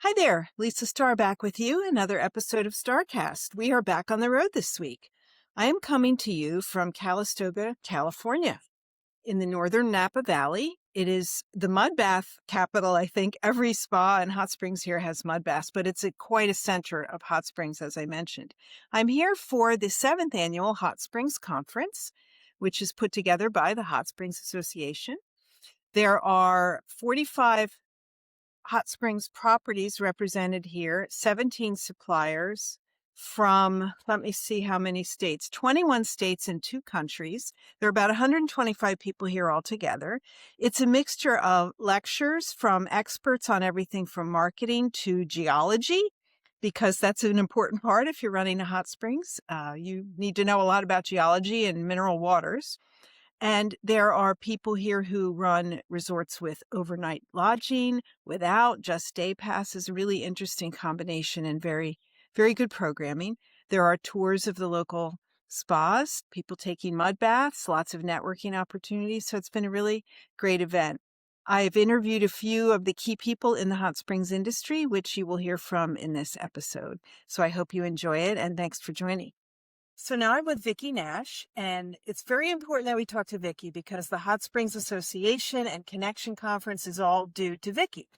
Hi there, Lisa Starr back with you, another episode of StarrCast. We are back on the road this week. I am coming to you from Calistoga, California, in the northern Napa Valley. It is the mud bath capital. I think every spa and hot springs here has mud baths, but it's quite a center of hot springs, as I mentioned. I'm here for the 7th annual Hot Springs Conference, which is put together by the Hot Springs Association. There are 45 hot springs properties represented here, 17 suppliers from, let me see how many states, 21 states and 2 countries. There are about 125 people here altogether. It's a mixture of lectures from experts on everything from marketing to geology, because that's an important part if you're running a hot springs. You need to know a lot about geology and mineral waters. And there are people here who run resorts with overnight lodging, without, just day passes, really interesting combination and very, very good programming. There are tours of the local spas, people taking mud baths, lots of networking opportunities. So it's been a really great event. I've interviewed a few of the key people in the hot springs industry, which you will hear from in this episode. So I hope you enjoy it, and thanks for joining. So now I'm with Vicki Nash, and it's very important that we talk to Vicki because the Hot Springs Association and Connection Conference is all due to Vicki.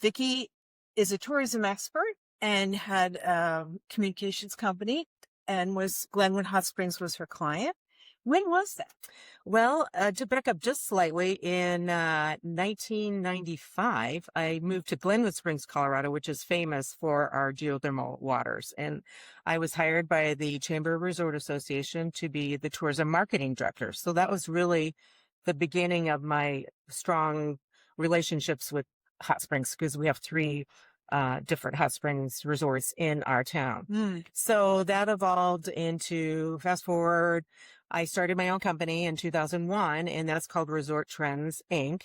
Vicki is a tourism expert and had a communications company, and Glenwood Hot Springs was her client. When was that? Well, to back up just slightly, in 1995, I moved to Glenwood Springs, Colorado, which is famous for our geothermal waters. And I was hired by the Chamber of Resort Association to be the tourism marketing director. So that was really the beginning of my strong relationships with hot springs, because we have 3 different hot springs resorts in our town. So that evolved into, fast forward, I started my own company in 2001, and that's called Resort Trends, Inc.,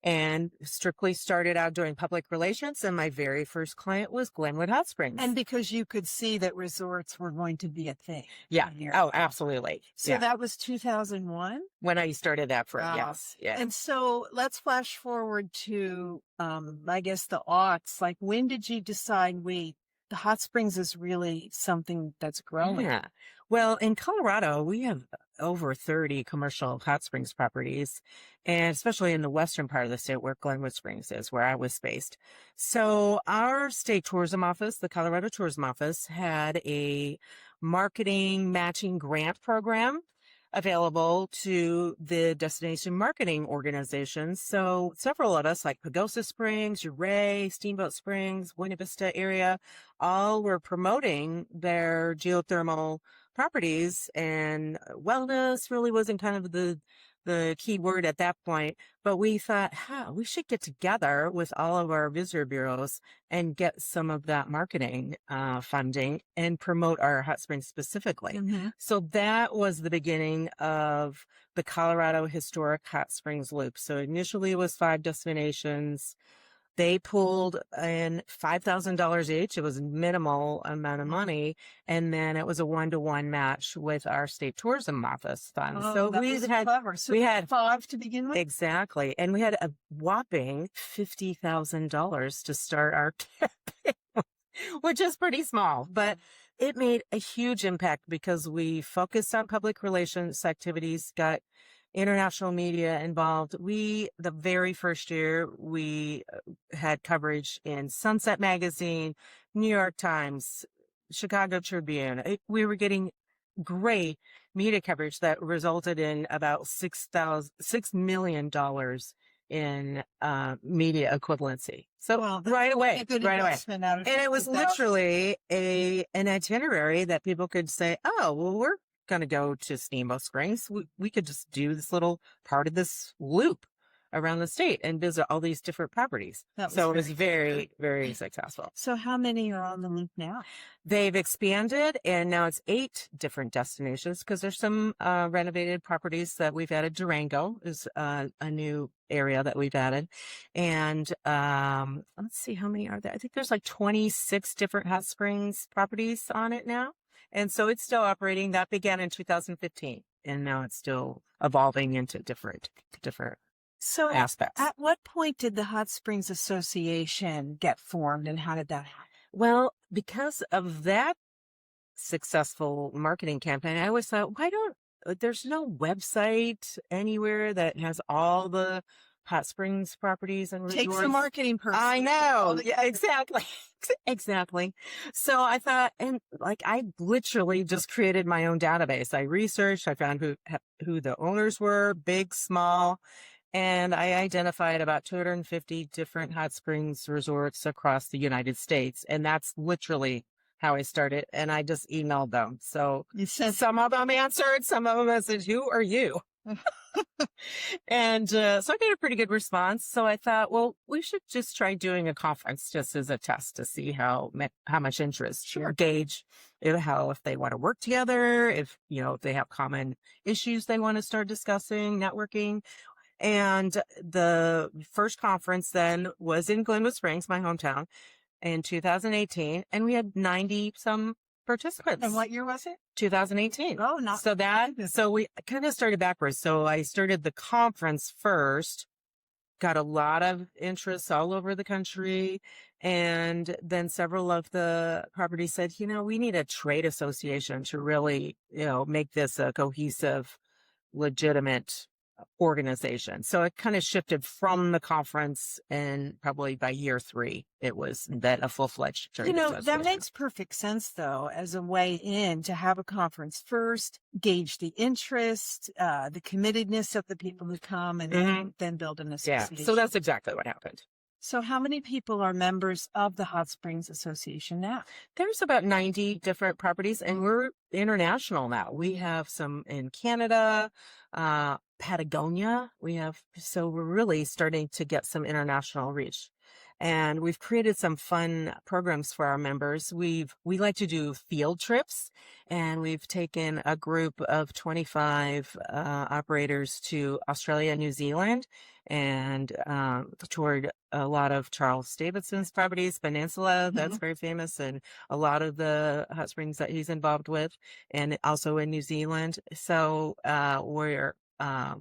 and strictly started out doing public relations, and my very first client was Glenwood Hot Springs. And because you could see that resorts were going to be a thing. Yeah. Oh, absolutely. So that was 2001? When I started that for, Wow. yes. Yeah. And so let's flash forward to, I guess, the aughts. Like, when did you decide, wait, the hot springs is really something that's growing? Yeah. Well, in Colorado, we have over 30 commercial hot springs properties, and especially in the western part of the state where Glenwood Springs is, where I was based. So our state tourism office, the Colorado Tourism Office, had a marketing matching grant program available to the destination marketing organizations. So several of us, like Pagosa Springs, Ouray, Steamboat Springs, Buena Vista area, all were promoting their geothermal properties, and wellness really wasn't kind of the key word at that point. But we thought, we should get together with all of our visitor bureaus and get some of that marketing funding and promote our hot springs specifically. Mm-hmm. So that was the beginning of the Colorado Historic Hot Springs Loop. So initially it was 5 destinations. They pulled in $5,000 each. It was a minimal amount of money. And then it was a 1-to-1 match with our state tourism office fund. Oh, so that we was had, clever. So we had 5 to begin with? Exactly. And we had a whopping $50,000 to start our campaign, which is pretty small, but it made a huge impact because we focused on public relations activities, got international media involved. The very first year, we had coverage in Sunset Magazine, New York Times, Chicago Tribune. We were getting great media coverage that resulted in about $6 million in media equivalency. So right away. And it was literally an itinerary that people could say, oh, well, we're going to go to Steamboat Springs. We could just do this little part of this loop around the state and visit all these different properties. So it was very, very successful. So how many are on the loop now? They've expanded, and now it's 8 different destinations because there's some renovated properties that we've added. Durango is a new area that we've added. And let's see, how many are there? I think there's like 26 different hot springs properties on it now. And so it's still operating. That began in 2015, and now it's still evolving into different So aspects. at what point did the Hot Springs Association get formed and how did that happen? Well, because of that successful marketing campaign, I always thought, why don't there's no website anywhere that has all the hot springs properties and Takes a resorts. marketing person. I know. Yeah, exactly. Exactly. So I thought, and like, I literally just created my own database. I researched, I found who the owners were, big, small, and I identified about 250 different hot springs resorts across the United States. And that's literally how I started. And I just emailed them. So You said some of them answered, some of them said, "Who are you?" And so I got a pretty good response. So I thought, well, we should just try doing a conference just as a test to see how much interest, gauge if they want to work together, if if they have common issues they want to start discussing, networking. And the first conference then was in Glenwood Springs, my hometown, in 2018, and we had 90 some participants. And what year was it? 2018. Oh, not so we kind of started backwards. So I started the conference first, got a lot of interest all over the country, and then several of the properties said, we need a trade association to really, make this a cohesive, legitimate organization. So it kind of shifted from the conference, and probably by year 3, it was then a full-fledged trade association. That makes perfect sense, though, as a way in to have a conference first, gauge the interest, the committedness of the people who come, and then build an association. Yeah, so that's exactly what happened. So how many people are members of the Hot Springs Association now? There's about 90 different properties, and we're international now. We have some in Canada, Patagonia. So we're really starting to get some international reach. And we've created some fun programs for our members. We like to do field trips, and we've taken a group of 25 operators to Australia and New Zealand, and toured a lot of Charles Davidson's properties, Peninsula, that's very famous, and a lot of the hot springs that he's involved with, and also in New Zealand. So we're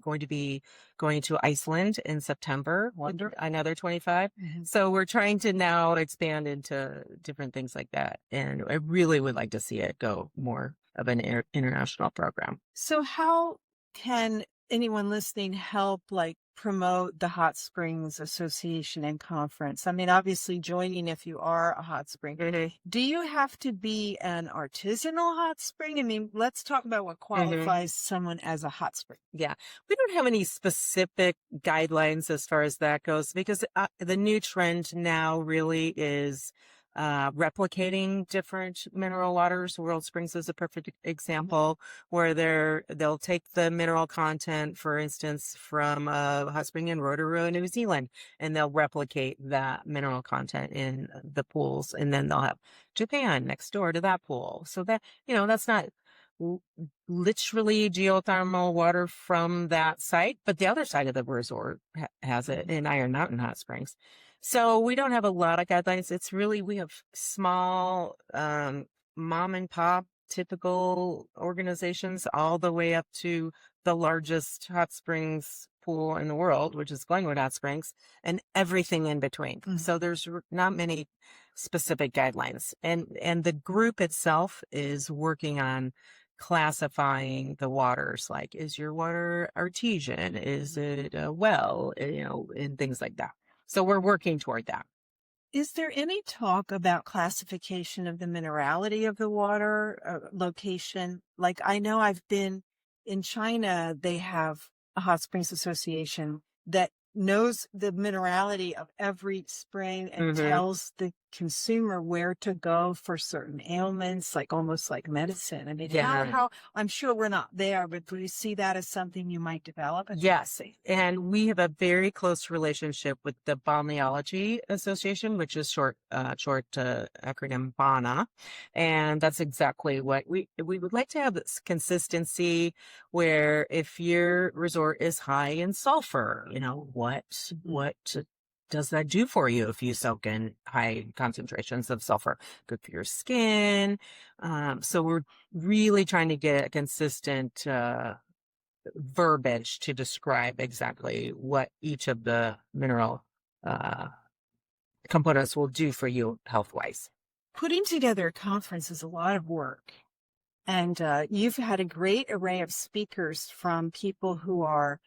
going to be going to Iceland in September, another 25. So we're trying to now expand into different things like that. And I really would like to see it go more of an international program. So how can anyone listening help promote the Hot Springs Association and conference? I mean, obviously joining if you are a hot spring. Do you have to be an artisanal hot spring? I mean, let's talk about what qualifies someone as a hot spring. Yeah, we don't have any specific guidelines as far as that goes, because the new trend now really is replicating different mineral waters. World Springs is a perfect example, where they'll take the mineral content, for instance, from a hot spring in Rotorua, New Zealand, and they'll replicate that mineral content in the pools, and then they'll have Japan next door to that pool. So that, that's not literally geothermal water from that site, but the other side of the resort has it in Iron Mountain Hot Springs. So we don't have a lot of guidelines. It's really, we have small mom and pop typical organizations, all the way up to the largest hot springs pool in the world, which is Glenwood Hot Springs, and everything in between. So there's not many specific guidelines. And the group itself is working on classifying the waters, like, is your water artesian? Is it a well? And things like that. So we're working toward that. Is there any talk about classification of the minerality of the water, location? Like, I know I've been in China, they have a Hot Springs Association that knows the minerality of every spring and tells the consumer where to go for certain ailments, like almost like medicine. I mean, how I'm sure we're not there, but do you see that as something you might develop? Yes. And we have a very close relationship with the Balneology Association, which is short acronym BANA. And that's exactly what we would like to have, this consistency, where if your resort is high in sulfur, what does that do for you if you soak in high concentrations of sulfur? Good for your skin. So we're really trying to get a consistent verbiage to describe exactly what each of the mineral components will do for you health-wise. Putting together a conference is a lot of work. And you've had a great array of speakers from people who are,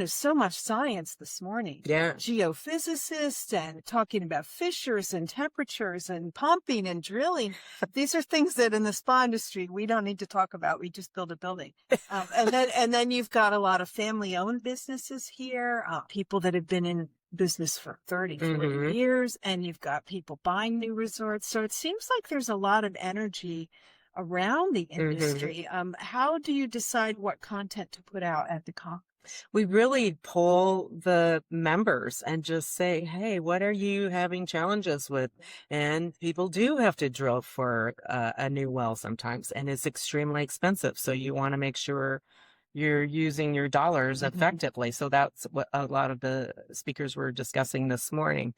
so much science this morning. Yeah. Geophysicists and talking about fissures and temperatures and pumping and drilling. These are things that in the spa industry, we don't need to talk about. We just build a building. And then you've got a lot of family-owned businesses here, people that have been in business for 30, 40 years, and you've got people buying new resorts. So it seems like there's a lot of energy around the industry. How do you decide what content to put out at the conference? We really poll the members and just say, hey, what are you having challenges with? And people do have to drill for a new well sometimes, and it's extremely expensive. So you want to make sure you're using your dollars effectively. So that's what a lot of the speakers were discussing this morning.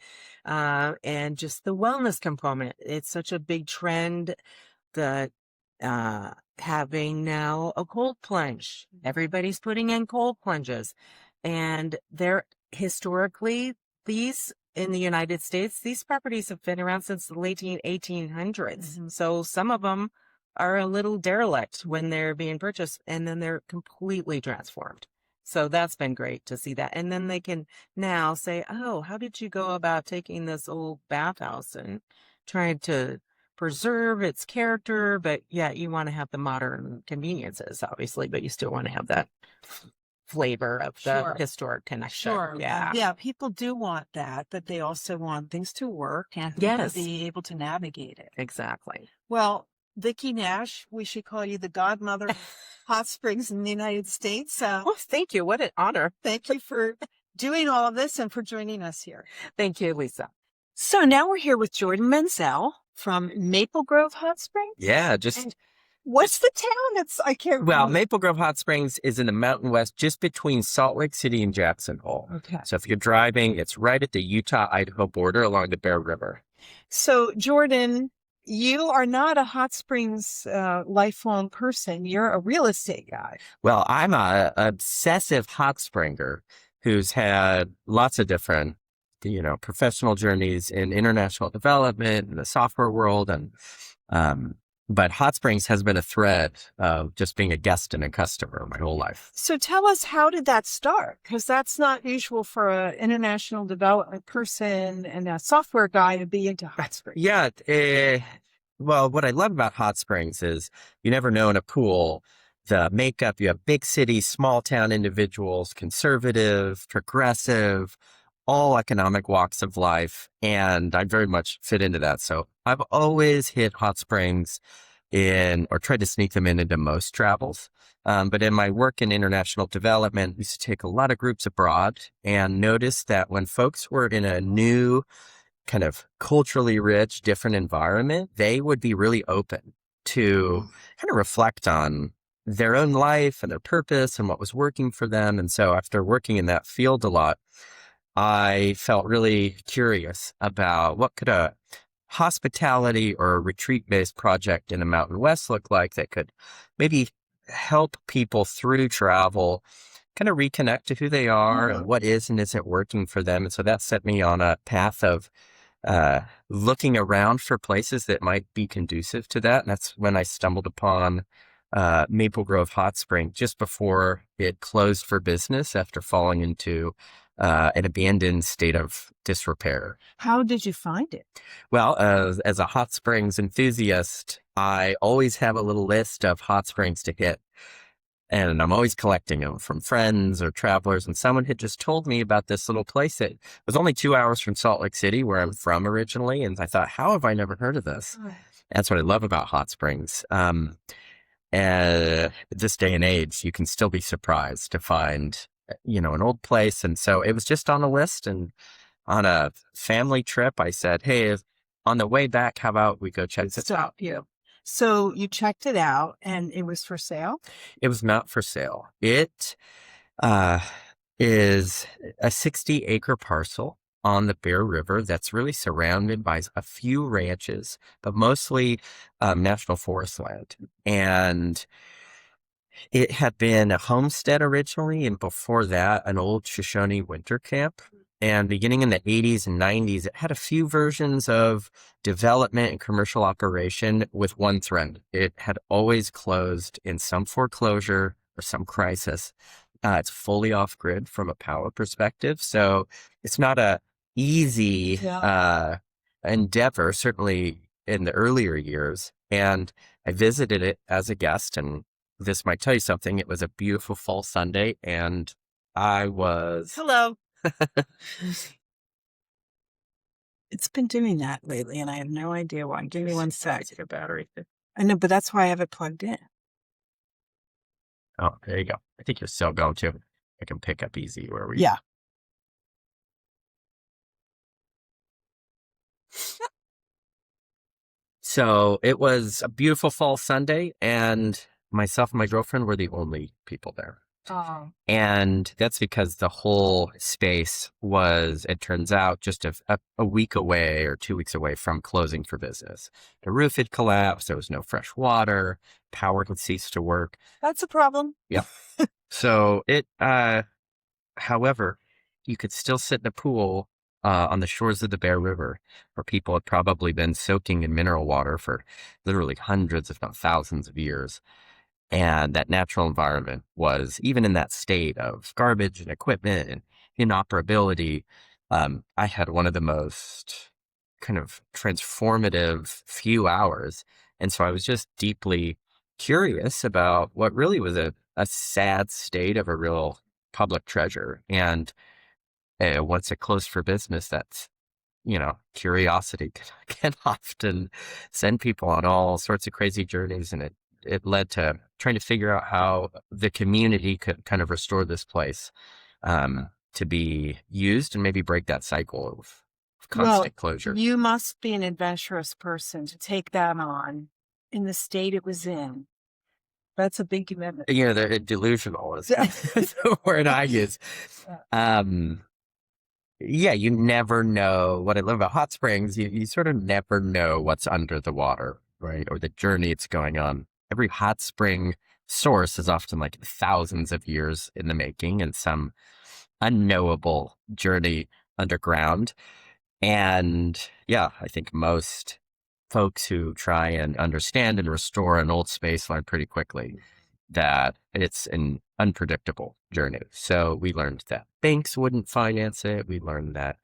And just the wellness component. It's such a big trend that having now a cold plunge. Everybody's putting in cold plunges. And they're historically, these in the United States, these properties have been around since the late 1800s. So some of them are a little derelict when they're being purchased, and then they're completely transformed. So that's been great to see that. And then they can now say, oh, how did you go about taking this old bathhouse and trying to preserve its character, but yeah, you want to have the modern conveniences, obviously, but you still want to have that flavor of the historic connection. Yeah, people do want that, but they also want things to work and to be able to navigate it. Exactly. Well, Vicki Nash, we should call you the godmother of hot springs in the United States. Well, thank you. What an honor. Thank you for doing all of this and for joining us here. Thank you, Lisa. So now we're here with Jordan Menzel from Maple Grove Hot Springs. Yeah, what's the town? I can't remember. Well, Maple Grove Hot Springs is in the Mountain West, just between Salt Lake City and Jackson Hole. Okay. So if you're driving, it's right at the Utah-Idaho border along the Bear River. So, Jordan, you are not a hot springs lifelong person. You're a real estate guy. Well, I'm a obsessive hot springer who's had lots of different, professional journeys in international development in the software world. But hot springs has been a thread of just being a guest and a customer my whole life. So tell us, how did that start? Because that's not usual for an international development person and a software guy to be into hot springs. Yeah. Well, what I love about hot springs is you never know in a pool the makeup. You have big city, small town individuals, conservative, progressive, all economic walks of life. And I very much fit into that. So I've always hit hot springs or tried to sneak them into most travels. But in my work in international development, we used to take a lot of groups abroad and noticed that when folks were in a new kind of culturally rich, different environment, they would be really open to kind of reflect on their own life and their purpose and what was working for them. And so after working in that field a lot, I felt really curious about what could a hospitality or a retreat-based project in the Mountain West look like that could maybe help people through travel kind of reconnect to who they are and what is and isn't working for them. And so that set me on a path of looking around for places that might be conducive to that. And that's when I stumbled upon Maple Grove Hot Spring just before it closed for business after falling into an abandoned state of disrepair. How did you find it? Well, as a hot springs enthusiast, I always have a little list of hot springs to hit. And I'm always collecting them from friends or travelers. And someone had just told me about this little place that was only 2 hours from Salt Lake City, where I'm from originally. And I thought, how have I never heard of this? That's what I love about hot springs. This day and age, you can still be surprised to find an old place. And so it was just on the list. And on a family trip, I said, hey, on the way back, how about we go check this out? So you checked it out and it was for sale? It was not for sale. It is a 60-acre parcel on the Bear River that's really surrounded by a few ranches, but mostly national forest land. And It had been a homestead originally, and before that, an old Shoshone winter camp. And beginning in the 80s and 90s, it had a few versions of development and commercial operation with one thread. It had always closed in some foreclosure or some crisis. It's fully off grid from a power perspective. So it's not a easy endeavor, certainly in the earlier years. And I visited it as a guest, and this might tell you something. It was a beautiful fall Sunday, and I was Hello. It's been doing that lately, and I have no idea why. Give me one sec. Your battery. I know, but that's why I have it plugged in. Oh, there you go. I think you're still going to. I can pick up easy where we. Yeah. So it was a beautiful fall Sunday, and myself and my girlfriend were the only people there. Oh. And that's because the whole space was, it turns out, just a week away or 2 weeks away from closing for business. The roof had collapsed. There was no fresh water. Power had ceased to work. That's a problem. Yeah. So however, you could still sit in a pool on the shores of the Bear River, where people had probably been soaking in mineral water for literally hundreds, if not thousands of years. And that natural environment was, even in that state of garbage and equipment and inoperability, I had one of the most kind of transformative few hours. And so I was just deeply curious about what really was a sad state of a real public treasure. And once it closed for business, that's, curiosity can often send people on all sorts of crazy journeys. And it led to trying to figure out how the community could kind of restore this place to be used and maybe break that cycle of constant closure. You must be an adventurous person to take that on in the state it was in. That's a big commitment. The delusional is the word I use. You never know. What I love about hot springs, you sort of never know what's under the water, right? Or the journey it's going on. Every hot spring source is often like thousands of years in the making and some unknowable journey underground. And I think most folks who try and understand and restore an old space learn pretty quickly that it's an unpredictable journey. So we learned that banks wouldn't finance it. We learned that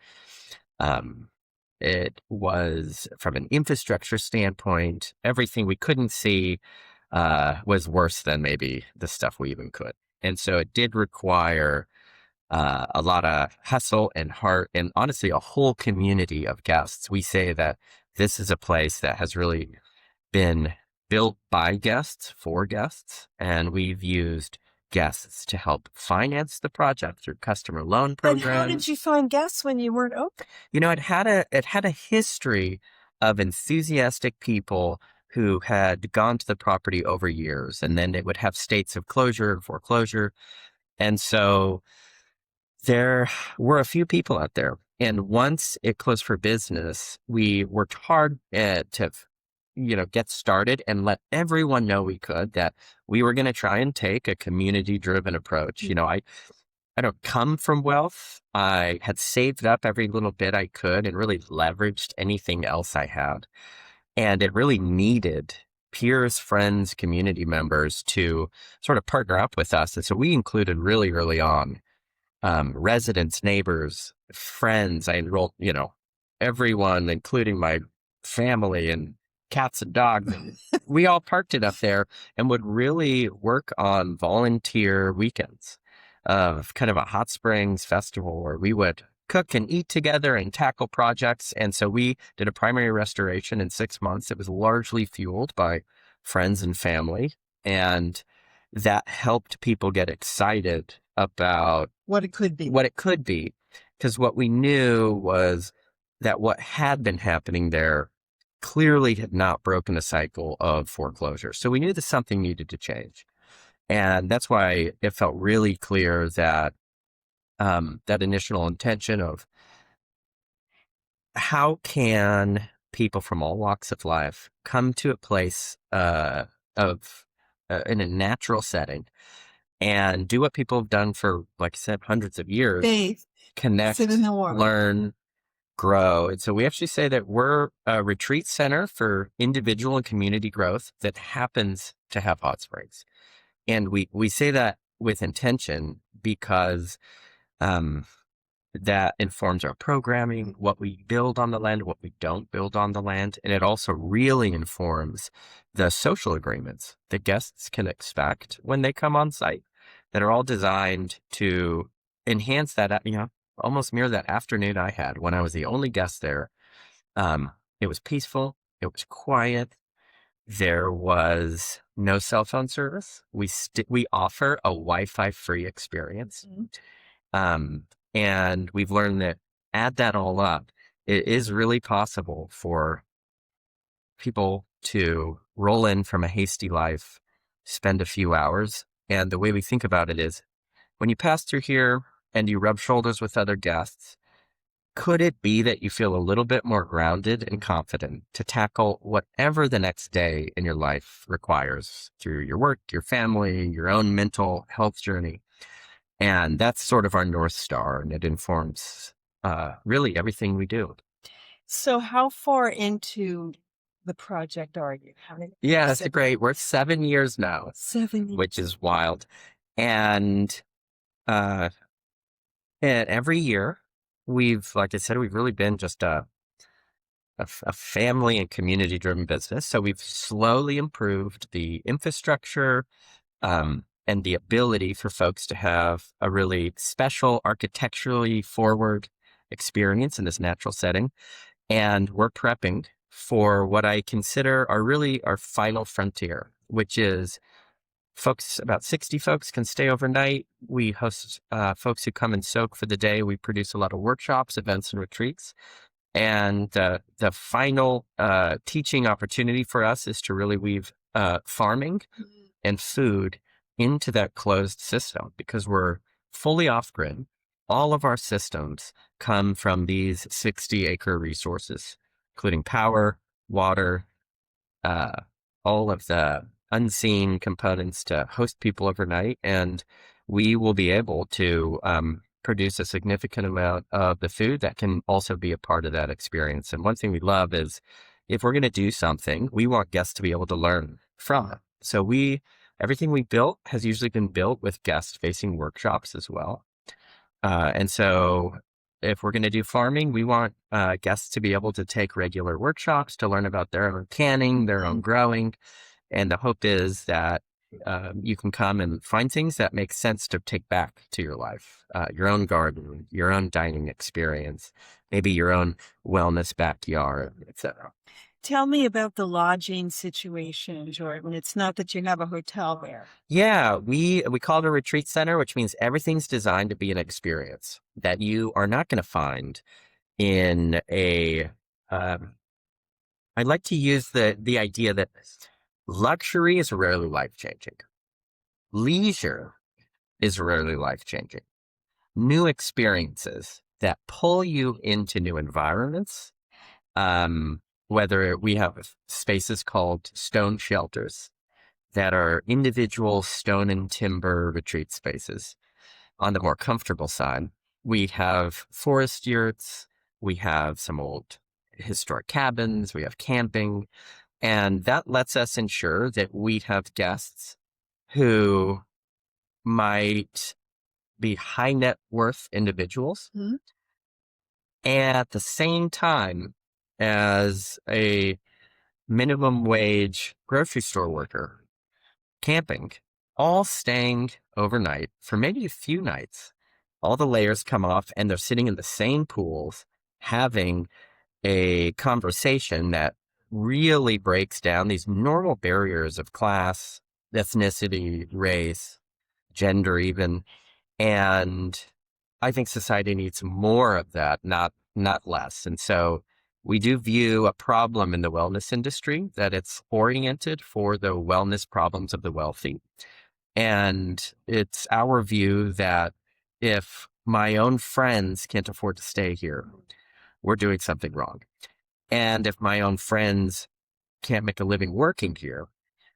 it was, from an infrastructure standpoint, everything we couldn't see was worse than maybe the stuff we even could. And so it did require a lot of hustle and heart, and honestly, a whole community of guests. We say that this is a place that has really been built by guests for guests, and we've used guests to help finance the project through customer loan programs. And how did you find guests when you weren't open? It had a history of enthusiastic people who had gone to the property over years, and then it would have states of closure and foreclosure. And so there were a few people out there. And once it closed for business, we worked hard to get started and let everyone know we could, that we were going to try and take a community-driven approach. I don't come from wealth. I had saved up every little bit I could and really leveraged anything else I had. And it really needed peers, friends, community members to sort of partner up with us. And so we included really early on residents, neighbors, friends. I enrolled, everyone, including my family and cats and dogs. We all parked it up there and would really work on volunteer weekends of kind of a hot springs festival where we would cook and eat together and tackle projects. And so we did a primary restoration in 6 months. It was largely fueled by friends and family. And that helped people get excited about what it could be. Because what we knew was that what had been happening there clearly had not broken the cycle of foreclosure. So we knew that something needed to change. And that's why it felt really clear that that initial intention of how can people from all walks of life come to a place of in a natural setting and do what people have done for, like I said, hundreds of years. Bathe, Connect, sit in the water. learn, grow. And so we actually say that we're a retreat center for individual and community growth that happens to have hot springs. And we say that with intention because that informs our programming, what we build on the land, what we don't build on the land. And it also really informs the social agreements that guests can expect when they come on site that are all designed to enhance that, almost mirror that afternoon I had when I was the only guest there. It was peaceful. It was quiet. There was no cell phone service. We offer a Wi-Fi free experience. And we've learned that add that all up, it is really possible for people to roll in from a hasty life, spend a few hours. And the way we think about it is when you pass through here and you rub shoulders with other guests, could it be that you feel a little bit more grounded and confident to tackle whatever the next day in your life requires through your work, your family, your own mental health journey? And that's sort of our North Star, and it informs really everything we do. So how far into the project are you? Yeah, that's great. We're 7 years now. 7 years. Which is wild. And every year, like I said, we've really been just a family and community-driven business. So we've slowly improved the infrastructure, and the ability for folks to have a really special architecturally forward experience in this natural setting. And we're prepping for what I consider our final frontier, which is about 60 folks can stay overnight. We host folks who come and soak for the day. We produce a lot of workshops, events, and retreats. And the final teaching opportunity for us is to really weave farming and food into that closed system because we're fully off-grid. All of our systems come from these 60-acre resources, including power, water, all of the unseen components to host people overnight. And we will be able to produce a significant amount of the food that can also be a part of that experience. And one thing we love is if we're going to do something, we want guests to be able to learn from it. So everything we built has usually been built with guest-facing workshops as well. And so if we're going to do farming, we want guests to be able to take regular workshops to learn about their own canning, their own growing. And the hope is that you can come and find things that make sense to take back to your life, your own garden, your own dining experience, maybe your own wellness backyard, etc. Tell me about the lodging situation, Jordan. It's not that you have a hotel there. Yeah, we call it a retreat center, which means everything's designed to be an experience that you are not going to find in I like to use the idea that luxury is rarely life-changing. Leisure is rarely life-changing. New experiences that pull you into new environments, whether we have spaces called stone shelters that are individual stone and timber retreat spaces. On the more comfortable side, we have forest yurts, we have some old historic cabins, we have camping, and that lets us ensure that we have guests who might be high net worth individuals at the same time as a minimum wage grocery store worker camping, all staying overnight for maybe a few nights. All the layers come off and they're sitting in the same pools having a conversation that really breaks down these normal barriers of class, ethnicity, race, gender even. And I think society needs more of that, not less. And so we do view a problem in the wellness industry that it's oriented for the wellness problems of the wealthy. And it's our view that if my own friends can't afford to stay here, we're doing something wrong. And if my own friends can't make a living working here,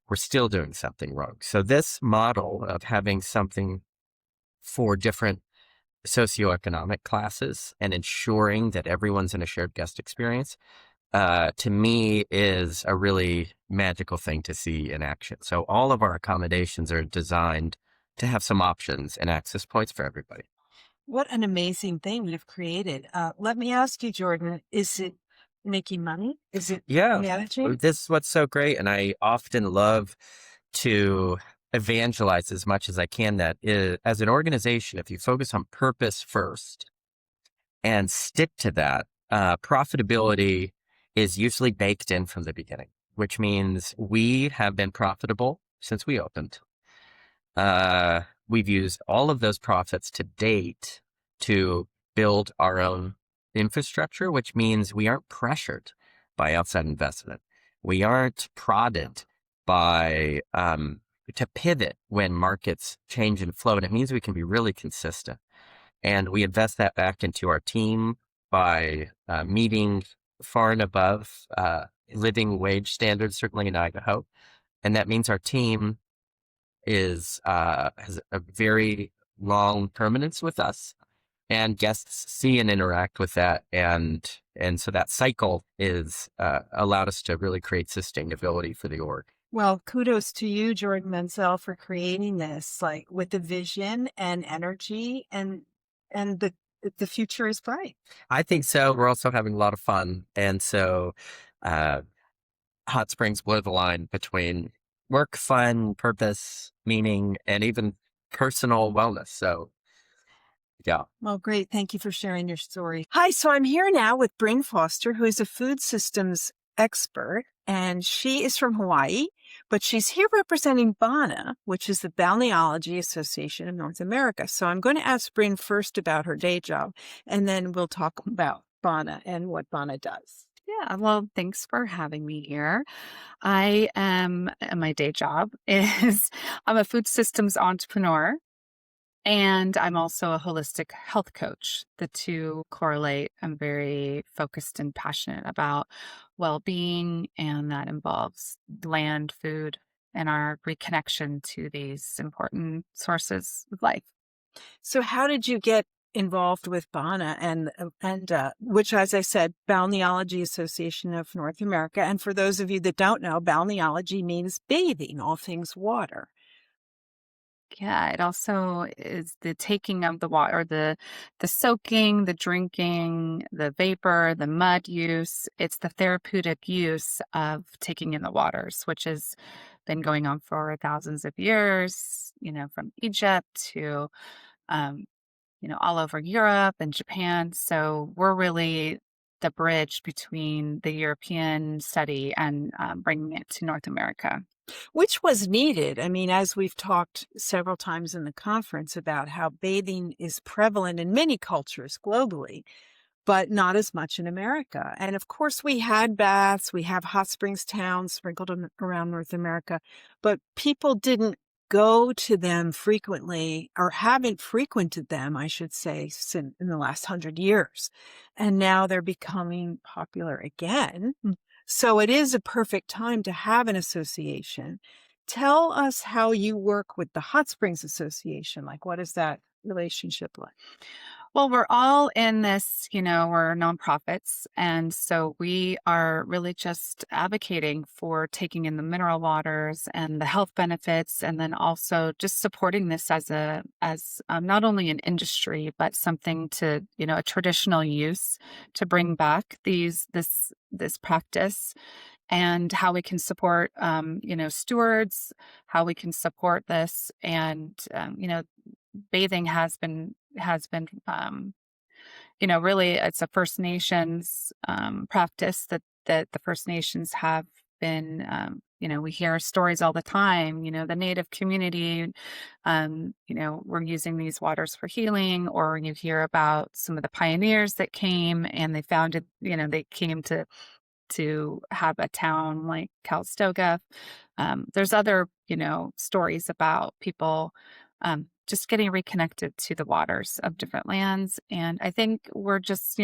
we're still doing something wrong. So this model of having something for different socioeconomic classes and ensuring that everyone's in a shared guest experience, to me is a really magical thing to see in action. So all of our accommodations are designed to have some options and access points for everybody. What an amazing thing you've created. Let me ask you, Jordan, is it making money? Is it Yeah, managing? this is what's so great. And I often love to evangelize as much as I can that as an organization, if you focus on purpose first and stick to that, profitability is usually baked in from the beginning, which means we have been profitable since we opened. We've used all of those profits to date to build our own infrastructure, which means we aren't pressured by outside investment. We aren't prodded by to pivot when markets change and flow. And it means we can be really consistent. And we invest that back into our team by meeting far and above living wage standards, certainly in Idaho. And that means our team has a very long permanence with us, and guests see and interact with that, and so that cycle is allowed us to really create sustainability for the org. Well, kudos to you, Jordan Menzel, for creating this, like with the vision and energy, and the future is bright. I think so. We're also having a lot of fun, and so hot springs blur the line between work, fun, purpose, meaning, and even personal wellness. So, yeah. Well, great. Thank you for sharing your story. Hi. So I'm here now with Bryn Foster, who is a food systems expert, and she is from Hawaii, but she's here representing BANA, which is the Balneology Association of North America. So I'm going to ask Bryn first about her day job, and then we'll talk about BANA and what BANA does. Yeah, well, thanks for having me here. My day job is I'm a food systems entrepreneur, and I'm also a holistic health coach. The two correlate. I'm very focused and passionate about well-being, and that involves land, food, and our reconnection to these important sources of life. So how did you get involved with BANA and which, as I said, Balneology Association of North America? And for those of you that don't know, balneology means bathing, all things water. Yeah, it also is the taking of the water, the soaking, the drinking, the vapor, the mud use. It's the therapeutic use of taking in the waters, which has been going on for thousands of years, from Egypt to, all over Europe and Japan. So we're really the bridge between the European study and bringing it to North America. Which was needed. I mean, as we've talked several times in the conference about how bathing is prevalent in many cultures globally, but not as much in America. And of course, we had baths, we have hot springs towns sprinkled around North America, but people didn't go to them frequently, or haven't frequented them, I should say, in the last 100 years. And now they're becoming popular again. So it is a perfect time to have an association. Tell us how you work with the Hot Springs Association. Like, what is that relationship like? Well, we're all in this, we're nonprofits. And so we are really just advocating for taking in the mineral waters and the health benefits, and then also just supporting this as not only an industry, but something to, a traditional use to bring back this practice, and how we can support, stewards, how we can support this. And, bathing has been really, it's a First Nations practice that the First Nations have been, we hear stories all the time, the Native community, we're using these waters for healing, or you hear about some of the pioneers that came and they founded, they came to have a town like Calistoga. There's other, stories about people just getting reconnected to the waters of different lands. And I think we're just,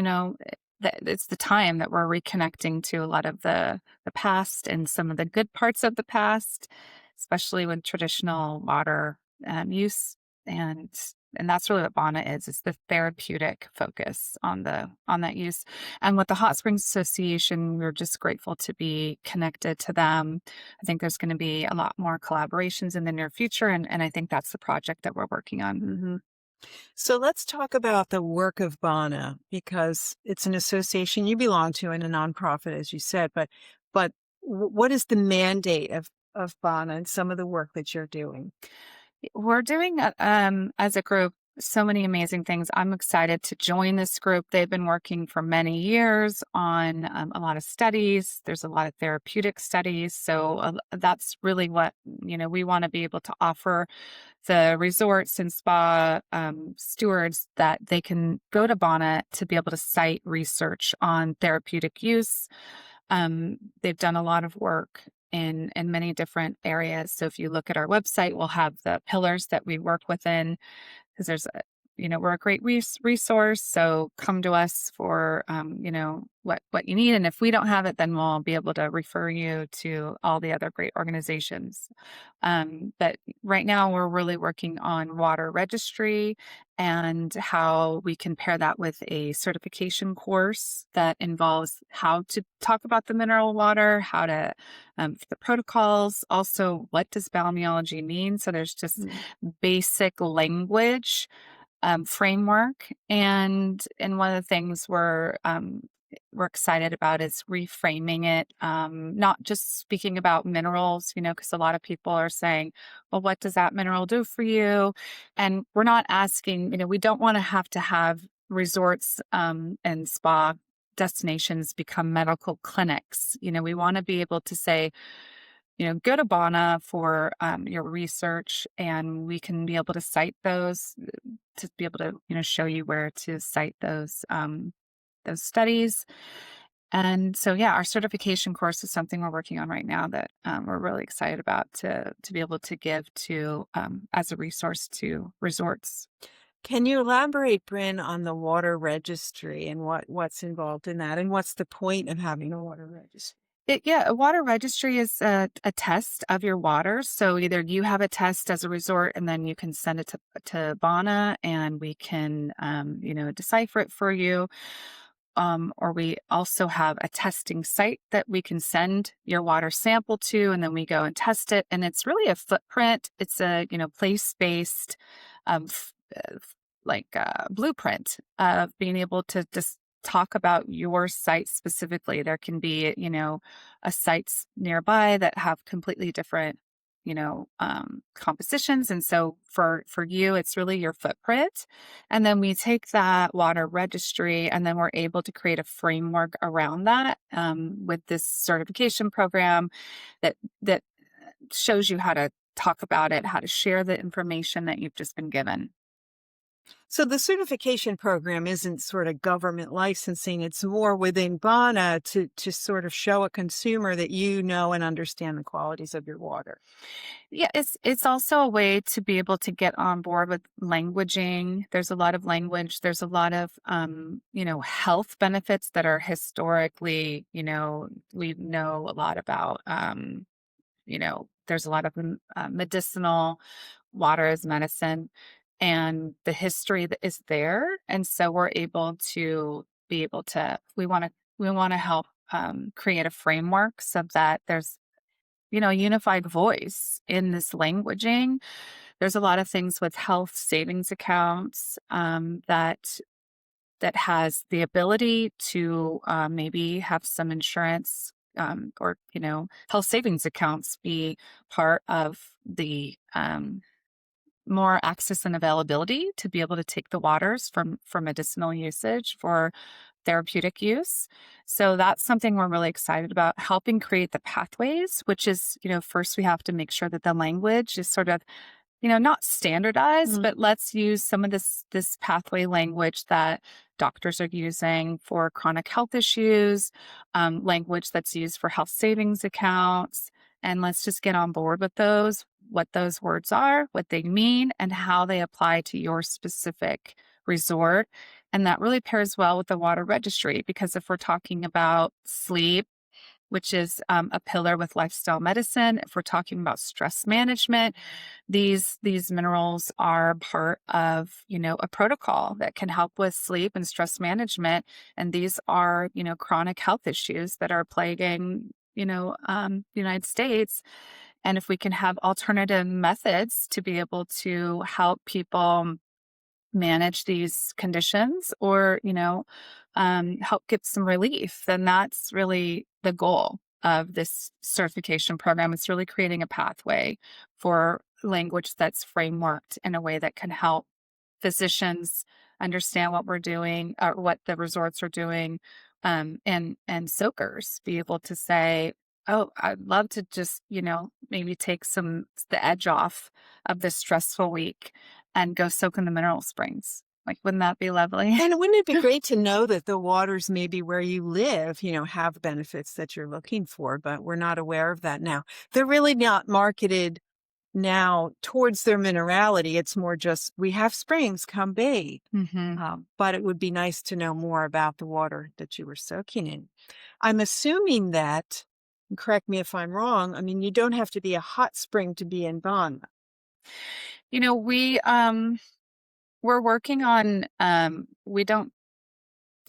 that it's the time that we're reconnecting to a lot of the past and some of the good parts of the past, especially with traditional water use. And that's really what Bana is. It's the therapeutic focus on that use. And with the Hot Springs Association, we're just grateful to be connected to them. I think there's going to be a lot more collaborations in the near future. And I think that's the project that we're working on. Mm-hmm. So let's talk about the work of Bana, because it's an association you belong to and a nonprofit, as you said. But what is the mandate of Bana and some of the work that you're doing? We're doing, as a group, so many amazing things. I'm excited to join this group. They've been working for many years on a lot of studies. There's a lot of therapeutic studies. So that's really what, we want to be able to offer the resorts and spa stewards, that they can go to Bana to be able to cite research on therapeutic use. They've done a lot of work in many different areas. So if you look at our website, we'll have the pillars that we work within, because there's we're a great resource. So come to us for, what you need. And if we don't have it, then we'll be able to refer you to all the other great organizations. But right now we're really working on water registry and how we can pair that with a certification course that involves how to talk about the mineral water, how to, the protocols, also what does balneology mean? So there's just basic language framework. And one of the things we're excited about is reframing it, not just speaking about minerals, because a lot of people are saying, well, what does that mineral do for you? And we're not asking, we don't want to have resorts and spa destinations become medical clinics. We want to be able to say, go to Bana for your research, and we can be able to cite those, to be able to, show you where to cite those studies. And so, yeah, our certification course is something we're working on right now that we're really excited about to be able to give to as a resource to resorts. Can you elaborate, Bryn, on the water registry and what's involved in that, and what's the point of having a water registry? A water registry is a test of your water. So either you have a test as a resort, and then you can send it to Bana, and we can, decipher it for you. Or we also have a testing site that we can send your water sample to, and then we go and test it. And it's really a footprint. It's a, place-based, blueprint of being able to just talk about your site specifically. There can be, a sites nearby that have completely different, compositions. And so for you, it's really your footprint. And then we take that water registry, and then we're able to create a framework around that with this certification program that shows you how to talk about it, how to share the information that you've just been given. So the certification program isn't sort of government licensing. It's more within Bana to sort of show a consumer that you know and understand the qualities of your water. Yeah, it's also a way to be able to get on board with languaging. There's a lot of language. There's a lot of, health benefits that are historically, we know a lot about, there's a lot of medicinal water as medicine, and the history that is there. And so we're able to we want to help create a framework so that there's, a unified voice in this languaging. There's a lot of things with health savings accounts that has the ability to maybe have some insurance or, health savings accounts be part of the more access and availability to be able to take the waters for medicinal usage, for therapeutic use. So that's something we're really excited about, helping create the pathways, which is, first we have to make sure that the language is sort of, not standardized, but let's use some of this pathway language that doctors are using for chronic health issues, language that's used for health savings accounts. And let's just get on board with those, what those words are, what they mean, and how they apply to your specific resort. And that really pairs well with the water registry, because if we're talking about sleep, which is a pillar with lifestyle medicine, if we're talking about stress management, these minerals are part of, a protocol that can help with sleep and stress management. And these are, chronic health issues that are plaguing, the United States. And if we can have alternative methods to be able to help people manage these conditions, or, help get some relief, then that's really the goal of this certification program. It's really creating a pathway for language that's frameworked in a way that can help physicians understand what we're doing, or what the resorts are doing, and soakers be able to say, oh, I'd love to just, maybe take the edge off of this stressful week and go soak in the mineral springs. Like, wouldn't that be lovely? And wouldn't it be great to know that the waters maybe where you live, have benefits that you're looking for, but we're not aware of that now. They're really not marketed now towards their minerality. It's more just, we have springs, come bathe. But it would be nice to know more about the water that you were soaking in. I'm assuming that, and correct me if I'm wrong, I mean, you don't have to be a hot spring to be in Bonn. We're working on, we don't,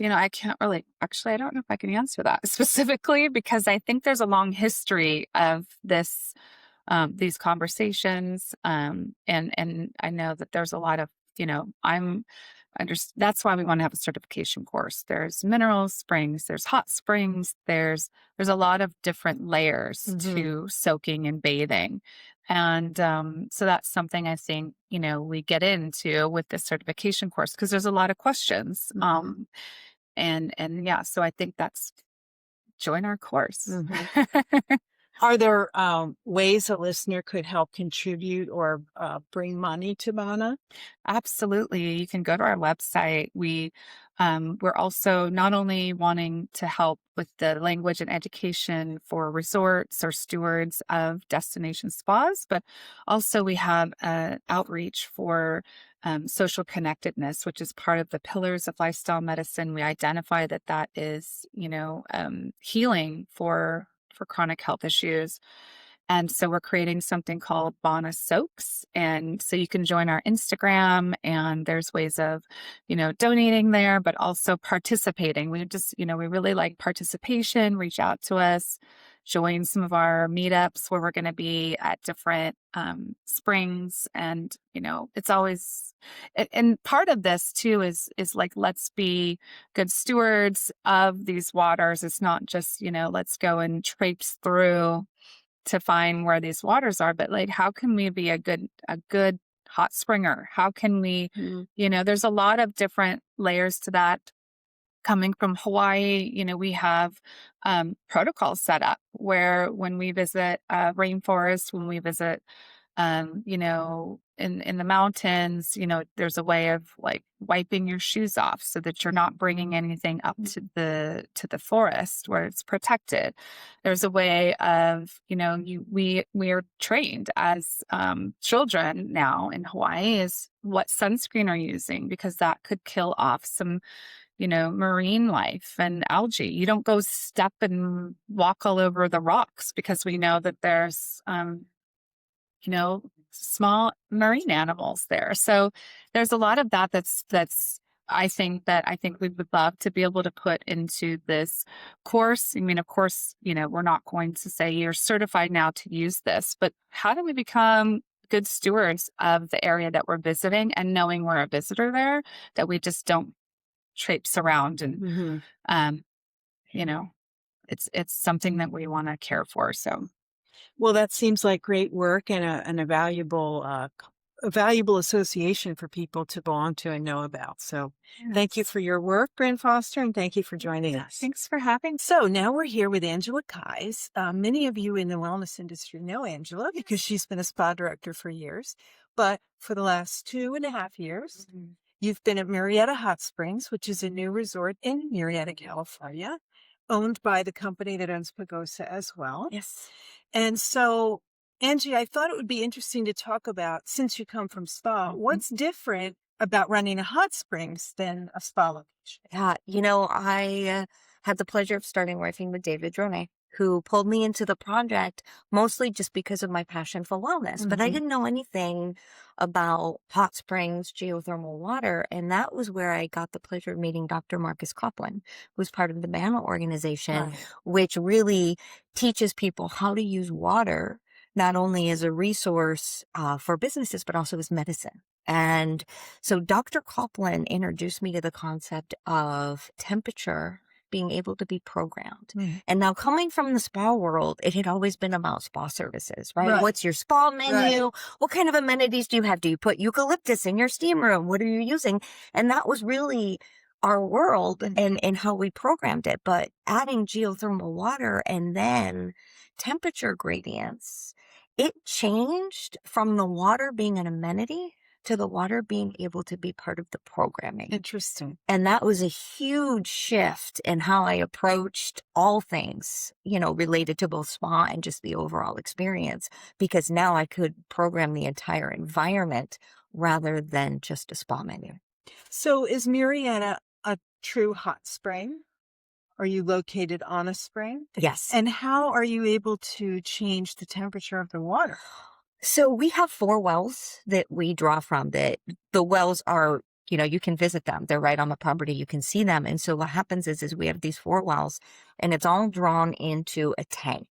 I can't really, actually, I don't know if I can answer that specifically, because I think there's a long history of these conversations. And I know that there's a lot of, that's why we want to have a certification course. There's mineral springs, there's hot springs, there's a lot of different layers to soaking and bathing. And so that's something I think, we get into with this certification course, because there's a lot of questions. And yeah, so I think join our course. Are there ways a listener could help contribute or bring money to Bana? Absolutely. You can go to our website. We're also not only wanting to help with the language and education for resorts or stewards of destination spas, but also we have outreach for social connectedness, which is part of the pillars of lifestyle medicine. We identify that is, healing for chronic health issues. And so we're creating something called Bana Soaks. And so you can join our Instagram, and there's ways of, donating there, but also participating. We really like participation. Reach out to us, join some of our meetups where we're going to be at different springs. And, it's always, and part of this too is like, let's be good stewards of these waters. It's not just, let's go and traipse through to find where these waters are, but like, how can we be a good hot springer? How can we, there's a lot of different layers to that. Coming from Hawaii, we have protocols set up where when we visit rainforest, when we visit, in the mountains, there's a way of like wiping your shoes off so that you're not bringing anything up to the forest where it's protected. There's a way of, we are trained as children now in Hawaii is what sunscreen are you using, because that could kill off some marine life and algae. You don't go step and walk all over the rocks, because we know that there's, small marine animals there. So there's a lot of that's I think we would love to be able to put into this course. I mean, of course, we're not going to say you're certified now to use this, but how do we become good stewards of the area that we're visiting, and knowing we're a visitor there, that we just don't traipse around and, it's something that we want to care for. So. Well, that seems like great work and a valuable association for people to belong to and know about. So Thank you for your work, Bryn Foster, and thank you for joining us. Thanks for having me. So now we're here with Angela Keyes. Many of you in the wellness industry know Angela because she's been a spa director for years. But for the last 2.5 years, you've been at Murrieta Hot Springs, which is a new resort in Murrieta, California, owned by the company that owns Pagosa as well. Yes. And so, Angie, I thought it would be interesting to talk about, since you come from spa, what's different about running a hot springs than a spa location? Yeah, I had the pleasure of starting working with David Droney, who pulled me into the project mostly just because of my passion for wellness. But I Mhm. didn't know anything about hot springs, geothermal water. And that was where I got the pleasure of meeting Dr. Marcus Copland, who's part of the BANA organization, Right. which really teaches people how to use water not only as a resource for businesses, but also as medicine. And so Dr. Copland introduced me to the concept of temperature being able to be programmed. Mhm. And now coming from the spa world, it had always been about spa services, right? Right. What's your spa menu? Right. What kind of amenities do you have? Do you put eucalyptus in your steam room? What are you using? And that was really our world and how we programmed it. But adding geothermal water and then temperature gradients, it changed from the water being an amenity to the water being able to be part of the programming. Interesting. And that was a huge shift in how I approached all things, related to both spa and just the overall experience, because now I could program the entire environment rather than just a spa menu. So is Marietta a true hot spring? Are you located on a spring? Yes. And how are you able to change the temperature of the water? So we have 4 wells that we draw from. That the wells are, you can visit them. They're right on the property. You can see them. And so what happens is we have these 4 wells, and it's all drawn into a tank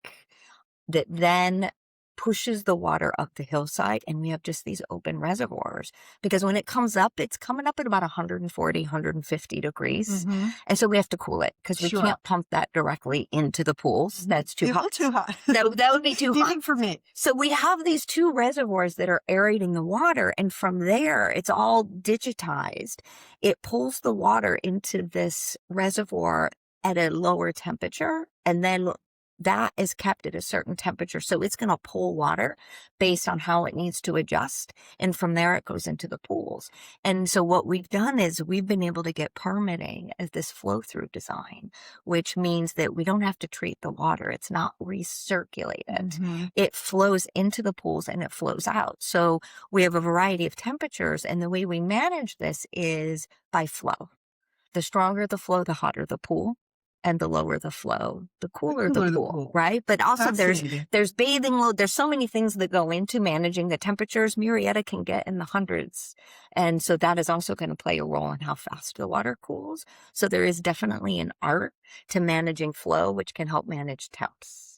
that then pushes the water up the hillside, and we have just these open reservoirs, because when it comes up, it's coming up at about 140, 150 degrees. Mm-hmm. And so we have to cool it because we Sure. can't pump that directly into the pools. That's too hot. Too hot. That would be too hot. Even for me. So we have these 2 reservoirs that are aerating the water, and from there, it's all digitized. It pulls the water into this reservoir at a lower temperature, and then that is kept at a certain temperature. So it's going to pull water based on how it needs to adjust. And from there, it goes into the pools. And so what we've done is we've been able to get permitting as this flow through design, which means that we don't have to treat the water. It's not recirculated. Mm-hmm. It flows into the pools and it flows out. So we have a variety of temperatures. And the way we manage this is by flow. The stronger the flow, the hotter the pool. And the lower the flow, the cooler the pool, right? But also there's bathing load. There's so many things that go into managing the temperatures. Marietta can get in the hundreds. And so that is also going to play a role in how fast the water cools. So there is definitely an art to managing flow, which can help manage temps.